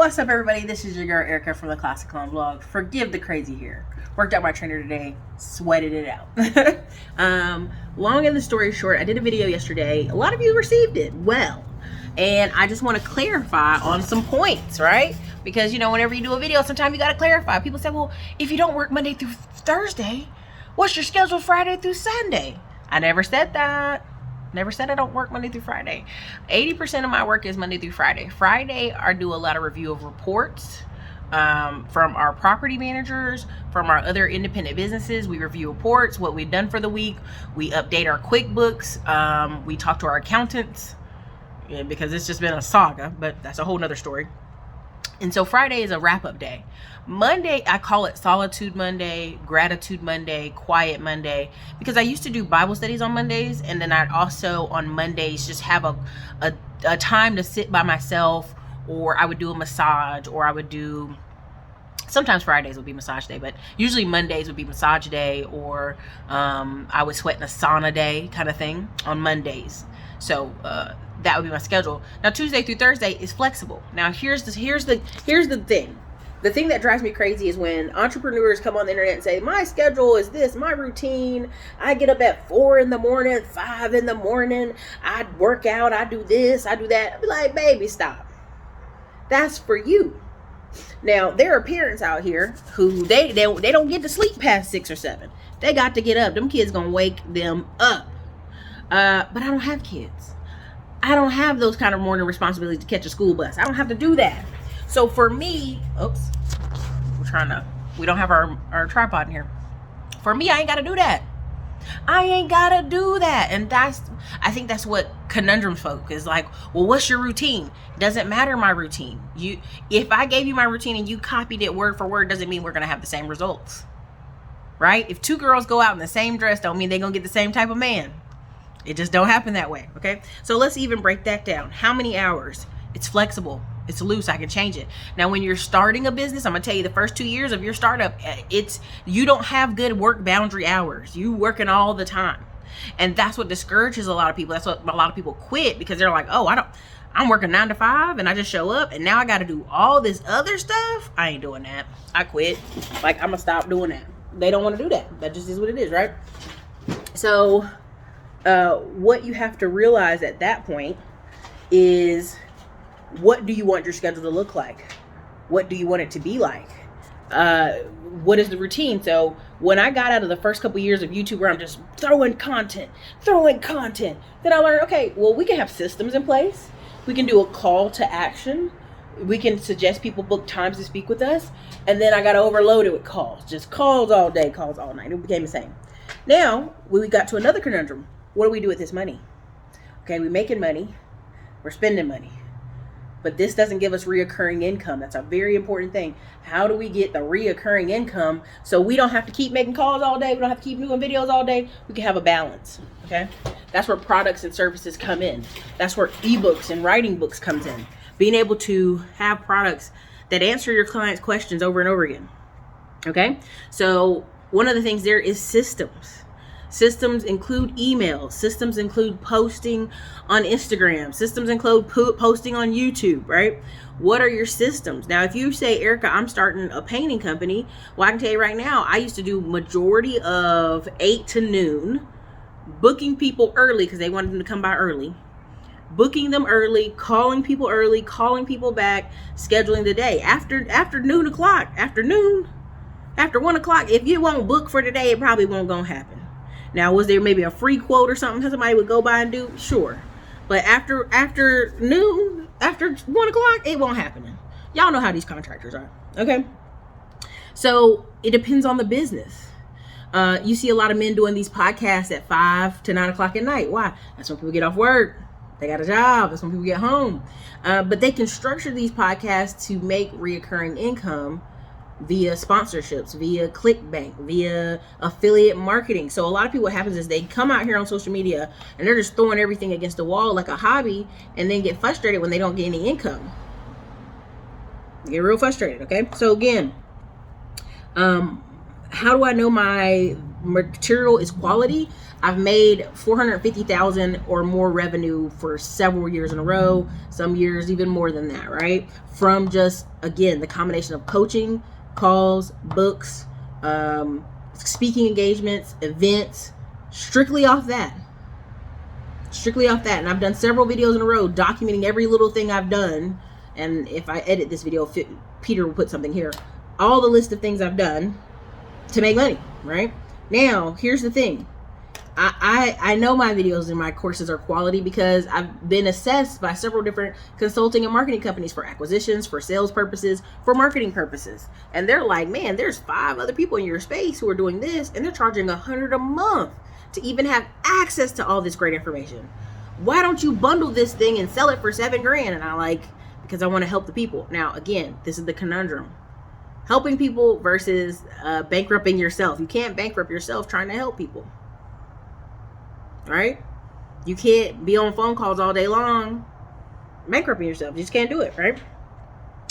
What's up, everybody? This is your girl Ericka from the Classic Clown Vlog. Forgive the crazy hair. Worked out my trainer today, sweated it out. Long and the story short, I did a video yesterday. A lot of you received it well, and I just want to clarify on some points, right? Because, you know, whenever you do a video, sometimes you got to clarify. People say, well, if you don't work Monday through Thursday, what's your schedule Friday through Sunday? I never said that. Never said I don't work Monday through Friday. 80% of my work is Monday through Friday. Friday, I do a lot of review of reports from our property managers, from our other independent businesses. We review reports, what we've done for the week. We update our QuickBooks. We talk to our accountants because it's just been a saga, but that's a whole nother story. And so Friday is a wrap-up day. Monday, I call it Solitude Monday, Gratitude Monday, Quiet Monday, because I used to do Bible studies on Mondays, and then I'd also on Mondays just have a time to sit by myself, or I would do a massage, or I would do, sometimes Fridays would be massage day, but usually Mondays would be massage day, or I would sweat in a sauna day kind of thing on Mondays. So that would be my schedule. Now Tuesday through Thursday is flexible. Now here's the thing. The thing that drives me crazy is when entrepreneurs come on the internet and say, my schedule is this, my routine. I get up at 4 in the morning, 5 in the morning. I work out, I do this, I do that. I'd be like, baby, stop. That's for you. Now, there are parents out here who they don't get to sleep past 6 or 7. They got to get up. Them kids gonna wake them up. But I don't have kids. I don't have those kind of morning responsibilities to catch a school bus. I don't have to do that. So for me, we don't have our tripod in here. For me, I ain't got to do that. I ain't got to do that. And I think that's what Conundrum folk is like. Well, what's your routine? Doesn't matter my routine. If I gave you my routine and you copied it word for word, doesn't mean we're going to have the same results. Right? If 2 girls go out in the same dress, don't mean they're going to get the same type of man. It just don't happen that way. Okay. So let's even break that down. How many hours? It's flexible. It's loose. I can change it. Now, when you're starting a business, I'm going to tell you the first 2 years of your startup, you don't have good work boundary hours. You working all the time. And that's what discourages a lot of people. That's what a lot of people quit, because they're like, oh, I'm working 9 to 5 and I just show up and now I got to do all this other stuff. I ain't doing that. I quit. Like, I'm going to stop doing that. They don't want to do that. That just is what it is, right? So, what you have to realize at that point is, what do you want your schedule to look like? What do you want it to be like? What is the routine? So when I got out of the first couple years of YouTube where I'm just throwing content, then I learned, okay, well, we can have systems in place. We can do a call to action. We can suggest people book times to speak with us. And then I got overloaded with calls, just calls all day, calls all night. It became the same. Now we got to another conundrum. What do we do with this money? Okay, we're making money. We're spending money. But this doesn't give us reoccurring income. That's a very important thing. How do we get the reoccurring income so we don't have to keep making calls all day? We don't have to keep doing videos all day. We can have a balance, okay? That's where products and services come in. That's where ebooks and writing books comes in. Being able to have products that answer your clients' questions over and over again, okay? So one of the things there is systems. Systems include emails. Systems include posting on Instagram. Systems include posting on YouTube, right? What are your systems? Now, if you say, Ericka, I'm starting a painting company, well, I can tell you right now, I used to do majority of 8 to noon, booking people early because they wanted them to come by early, booking them early, calling people early, calling people back, scheduling the day. After noon o'clock, after 1 o'clock, if you won't book for today, it probably won't gonna happen. Now, was there maybe a free quote or something that somebody would go by and do? Sure. But after noon, after 1 o'clock, it won't happen. Y'all know how these contractors are. Okay. So it depends on the business. You see a lot of men doing these podcasts at 5 to 9 o'clock at night. Why? That's when people get off work. They got a job. That's when people get home. But they can structure these podcasts to make reoccurring income via sponsorships, via clickbank, via affiliate marketing. So a lot of people, what happens is they come out here on social media and they're just throwing everything against the wall like a hobby, and then get frustrated when they don't get any income. Get real frustrated, okay? So again, how do I know my material is quality, I've made $450,000 or more revenue for several years in a row, some years even more than that, right? From just, again, the combination of coaching, calls, books, speaking engagements, events, strictly off that. And I've done several videos in a row documenting every little thing I've done. And if I edit this video, Peter will put something here, all the list of things I've done to make money, right? Now, here's the thing. I know my videos and my courses are quality because I've been assessed by several different consulting and marketing companies for acquisitions, for sales purposes, for marketing purposes. And they're like, man, there's 5 other people in your space who are doing this, and they're charging $100 a month to even have access to all this great information. Why don't you bundle this thing and sell it for $7,000? And I like, because I want to help the people. Now, again, this is the conundrum. Helping people versus bankrupting yourself. You can't bankrupt yourself trying to help people. Right? You can't be on phone calls all day long bankrupting yourself. You just can't do it, right?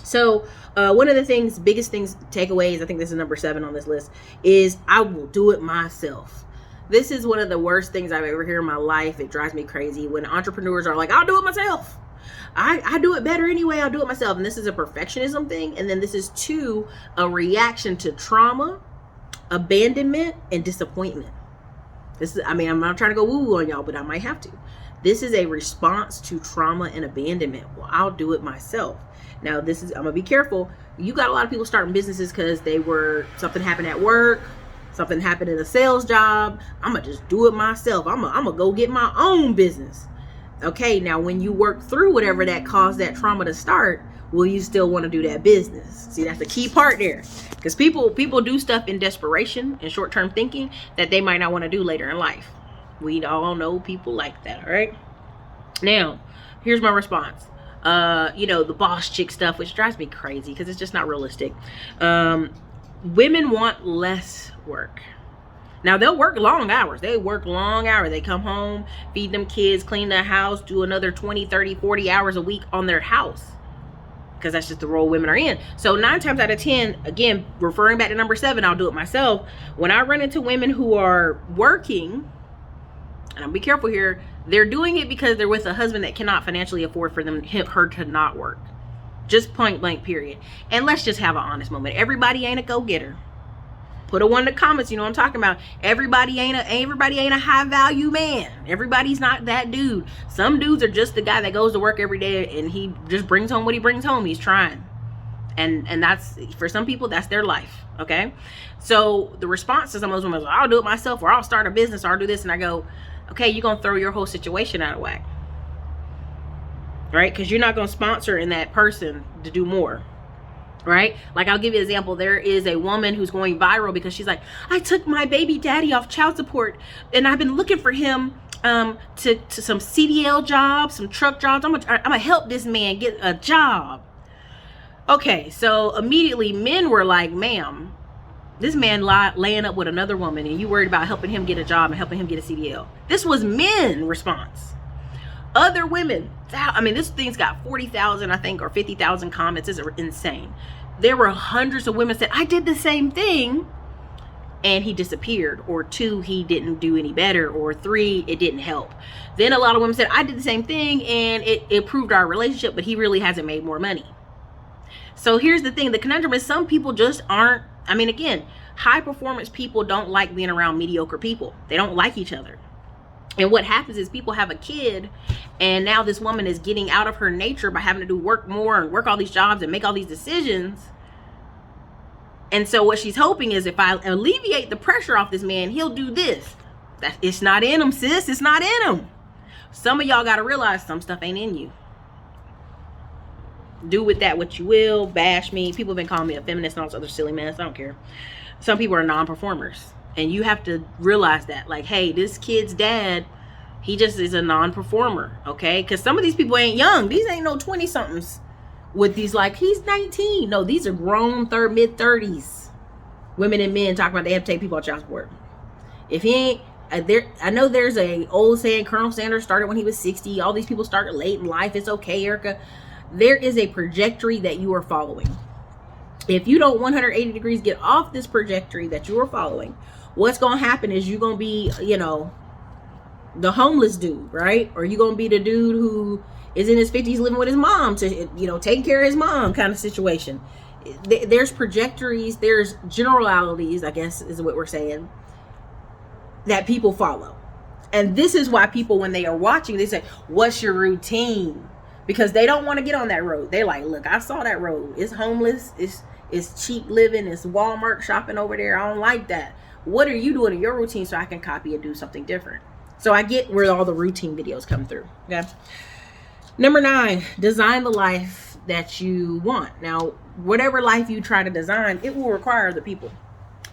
So one of the things, biggest things, takeaways, I think this is number 7 on this list, is I will do it myself. This is one of the worst things I've ever heard in my life. It drives me crazy when entrepreneurs are like, I'll do it myself. I do it better anyway. I'll do it myself. And this is a perfectionism thing. And then this is 2, a reaction to trauma, abandonment, and disappointment. This is, I mean, I'm not trying to go woo-woo on y'all, but I might have to. This is a response to trauma and abandonment. Well, I'll do it myself. Now, this is, I'm going to be careful. You got a lot of people starting businesses because something happened at work, something happened in a sales job. I'm going to just do it myself. I'm going to go get my own business. Okay, now when you work through whatever that caused that trauma to start, will you still want to do that business? See, that's the key part there. Because people do stuff in desperation and short-term thinking that they might not want to do later in life. We all know people like that, all right? Now, here's my response. The boss chick stuff, which drives me crazy because it's just not realistic. Women want less work. Now, they'll work long hours. They come home, feed them kids, clean the house, do another 20, 30, 40 hours a week on their house. Because that's just the role women are in. So 9 times out of 10, again, referring back to number 7, I'll do it myself. When I run into women who are working, and I'll be careful here, they're doing it because they're with a husband that cannot financially afford for her to not work. Just point blank, period. And let's just have an honest moment. Everybody ain't a go-getter. Put a 1 in the comments, you know what I'm talking about. Everybody ain't a high value man. Everybody's not that dude. Some dudes are just the guy that goes to work every day and he just brings home what he brings home. He's trying. And that's, for some people, that's their life. Okay. So the response to some of those women is, I'll do it myself, or I'll start a business, or I'll do this. And I go, okay, you're going to throw your whole situation out of whack. Right? Because you're not going to sponsor in that person to do more. Right? Like, I'll give you an example. There is a woman who's going viral because she's like, I took my baby daddy off child support and I've been looking for him to some CDL jobs, some truck jobs. I'm gonna help this man get a job. Okay, so immediately men were like, ma'am, this man laying up with another woman and you worried about helping him get a job and helping him get a CDL. This was men response. Other women, I mean, this thing's got 40,000, I think, or 50,000 comments. It's insane. There were hundreds of women said, I did the same thing and he disappeared, or 2, he didn't do any better, or 3, it didn't help. Then a lot of women said, I did the same thing and it improved our relationship, but he really hasn't made more money. So here's the thing. The conundrum is some people just aren't, I mean, again, high performance people don't like being around mediocre people. They don't like each other. And what happens is people have a kid and now this woman is getting out of her nature by having to do work more and work all these jobs and make all these decisions. And so what she's hoping is, if I alleviate the pressure off this man, he'll do this. It's not in him, sis. It's not in him. Some of y'all got to realize some stuff ain't in you. Do with that what you will. Bash me. People have been calling me a feminist and all this other silly mess. I don't care. Some people are non-performers. And you have to realize that, like, hey, this kid's dad, he just is a non-performer, okay? Because some of these people ain't young. These ain't no 20-somethings with these, like, he's 19. No, these are grown mid-30s. Women and men talking about they have to take people on child support. If he ain't, I know there's a old saying, Colonel Sanders started when he was 60. All these people started late in life. It's okay, Ericka. There is a trajectory that you are following. If you don't 180 degrees get off this trajectory that you are following, what's going to happen is you're going to be, the homeless dude, right? Or you're going to be the dude who is in his 50s living with his mom to, taking care of his mom kind of situation. There's trajectories, there's generalities, I guess is what we're saying, that people follow. And this is why people, when they are watching, they say, what's your routine? Because they don't want to get on that road. They're like, look, I saw that road. It's homeless. It's cheap living. It's Walmart shopping over there. I don't like that. What are you doing in your routine so I can copy and do something different? So I get where all the routine videos come through. Okay. Number 9, design the life that you want. Now, whatever life you try to design, it will require the people.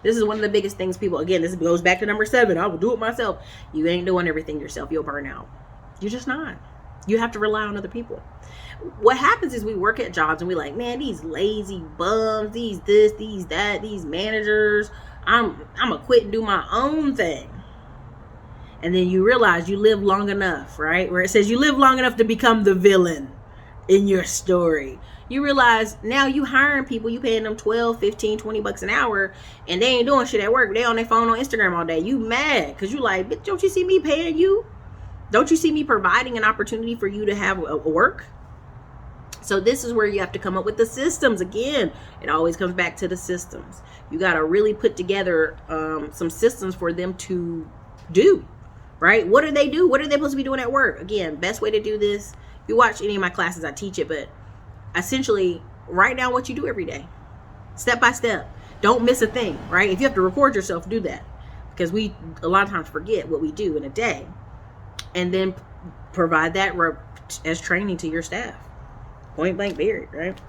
This is one of the biggest things people, again, this goes back to number 7. I will do it myself. You ain't doing everything yourself. You'll burn out. You're just not. You have to rely on other people. What happens is we work at jobs and we like, man, these lazy bums, these this, these that, these managers, I'm gonna quit and do my own thing. And then you realize you live long enough, right? Where it says you live long enough to become the villain in your story. You realize now you hiring people, you paying them 12, 15, 20 bucks an hour, and they ain't doing shit at work. They on their phone on Instagram all day. You mad because you like, bitch, don't you see me paying you? Don't you see me providing an opportunity for you to have a work? So this is where you have to come up with the systems. Again, it always comes back to the systems. You got to really put together some systems for them to do, right? What do they do? What are they supposed to be doing at work? Again, best way to do this, if you watch any of my classes, I teach it, but essentially write down what you do every day, step by step. Don't miss a thing, right? If you have to record yourself, do that, because we a lot of times forget what we do in a day, and then provide that as training to your staff. Point blank period, right?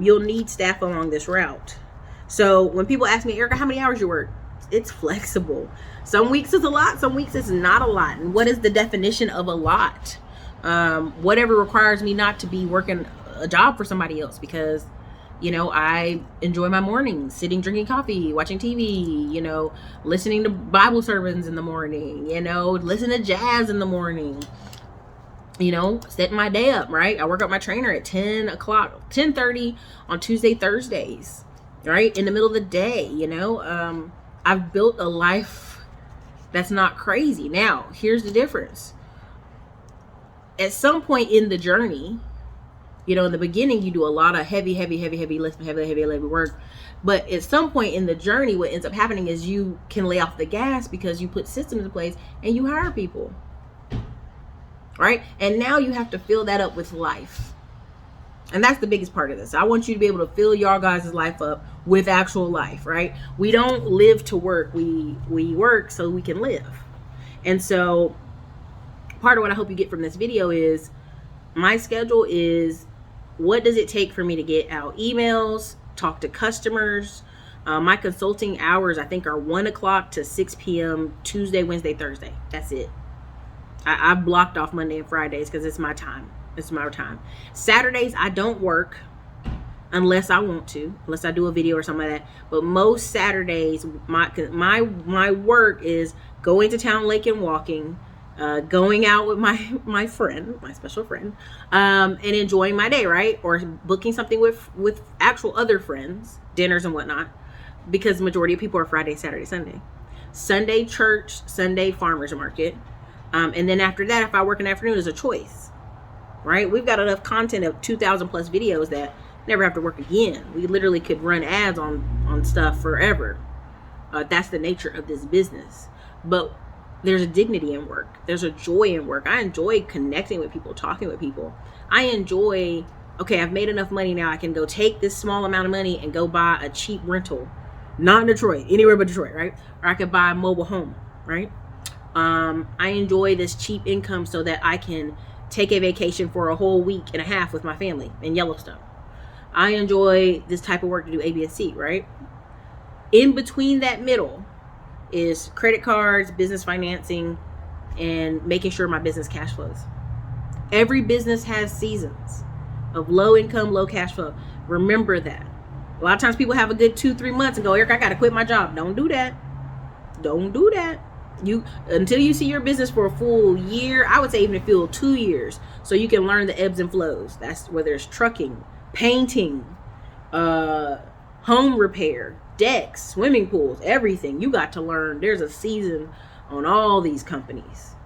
You'll need staff along this route. So when people ask me, Ericka, how many hours you work? It's flexible. Some weeks is a lot, some weeks it's not a lot. And what is the definition of a lot? Whatever requires me not to be working a job for somebody else, because I enjoy my mornings, sitting, drinking coffee, watching TV, listening to Bible sermons in the morning, listen to jazz in the morning, setting my day up, right? I work out my trainer at 10:30 on Tuesday, Thursdays, right? In the middle of the day, I've built a life that's not crazy. Now, here's the difference. At some point in the journey, in the beginning, you do a lot of heavy lifting, heavy work. But at some point in the journey, what ends up happening is you can lay off the gas because you put systems in place and you hire people, right? And now you have to fill that up with life. And that's the biggest part of this. I want you to be able to fill your guys' life up with actual life, right? We don't live to work. We work so we can live. And so part of what I hope you get from this video is my schedule is, what does it take for me to get out emails, talk to customers? My consulting hours, I think, are 1 o'clock to 6 p.m. Tuesday, Wednesday, Thursday. That's it. I blocked off Monday and Fridays because it's my time. It's my time. Saturdays, I don't work unless I want to, unless I do a video or something like that. But most Saturdays, my work is going to Town Lake and walking, going out with my friend, my special friend, and enjoying my day, right? Or booking something with actual other friends, dinners and whatnot, because the majority of people are Friday, Saturday, Sunday. Sunday church, Sunday farmers market. And then after that, if I work in the afternoon, it's a choice, right? We've got enough content of 2,000 plus videos that never have to work again. We literally could run ads on stuff forever. That's the nature of this business. But there's a dignity in work. There's a joy in work. I enjoy connecting with people, talking with people. I enjoy, okay, I've made enough money now. I can go take this small amount of money and go buy a cheap rental. Not in Detroit, anywhere but Detroit, right? Or I could buy a mobile home, right? I enjoy this cheap income so that I can take a vacation for a whole week and a half with my family in Yellowstone. I enjoy this type of work to do A, B, and C, right? In between that middle is credit cards, business financing, and making sure my business cash flows. Every business has seasons of low income, low cash flow. Remember that. A lot of times people have a good 2-3 months and go, Ericka, I got to quit my job. Don't do that. Don't do that. Until you see your business for a full year, I would say even a full 2 years, so you can learn the ebbs and flows. That's whether it's trucking, painting, home repair, decks, swimming pools, everything. You got to learn. There's a season on all these companies.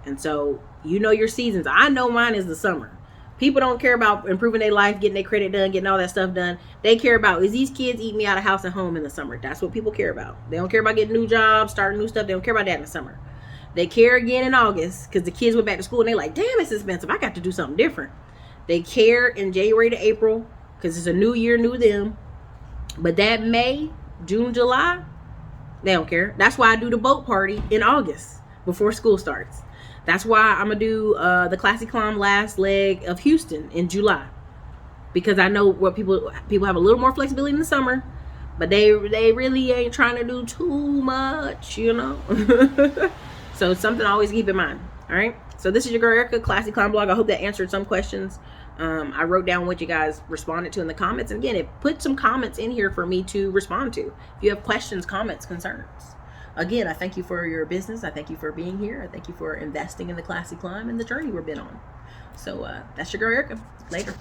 And so you know your seasons. I know mine is the summer. People don't care about improving their life, getting their credit done, getting all that stuff done. They care about, is these kids eating me out of house and home in the summer? That's what people care about. They don't care about getting new jobs, starting new stuff. They don't care about that in the summer. They care again in August because the kids went back to school and they're like, damn, it's expensive. I got to do something different. They care in January to April because it's a new year, new them. But that May, June, July, they don't care. That's why I do the boat party in August before school starts. That's why I'm going to do the Classy Climb last leg of Houston in July. Because I know what people have a little more flexibility in the summer. But they really ain't trying to do too much, you know. So it's something I always keep in mind. All right. So this is your girl Ericka, Classy Climb Blog. I hope that answered some questions. I wrote down what you guys responded to in the comments. And again, put some comments in here for me to respond to. If you have questions, comments, concerns. Again, I thank you for your business. I thank you for being here. I thank you for investing in the Classy Climb and the journey we've been on. So that's your girl Ericka. Later.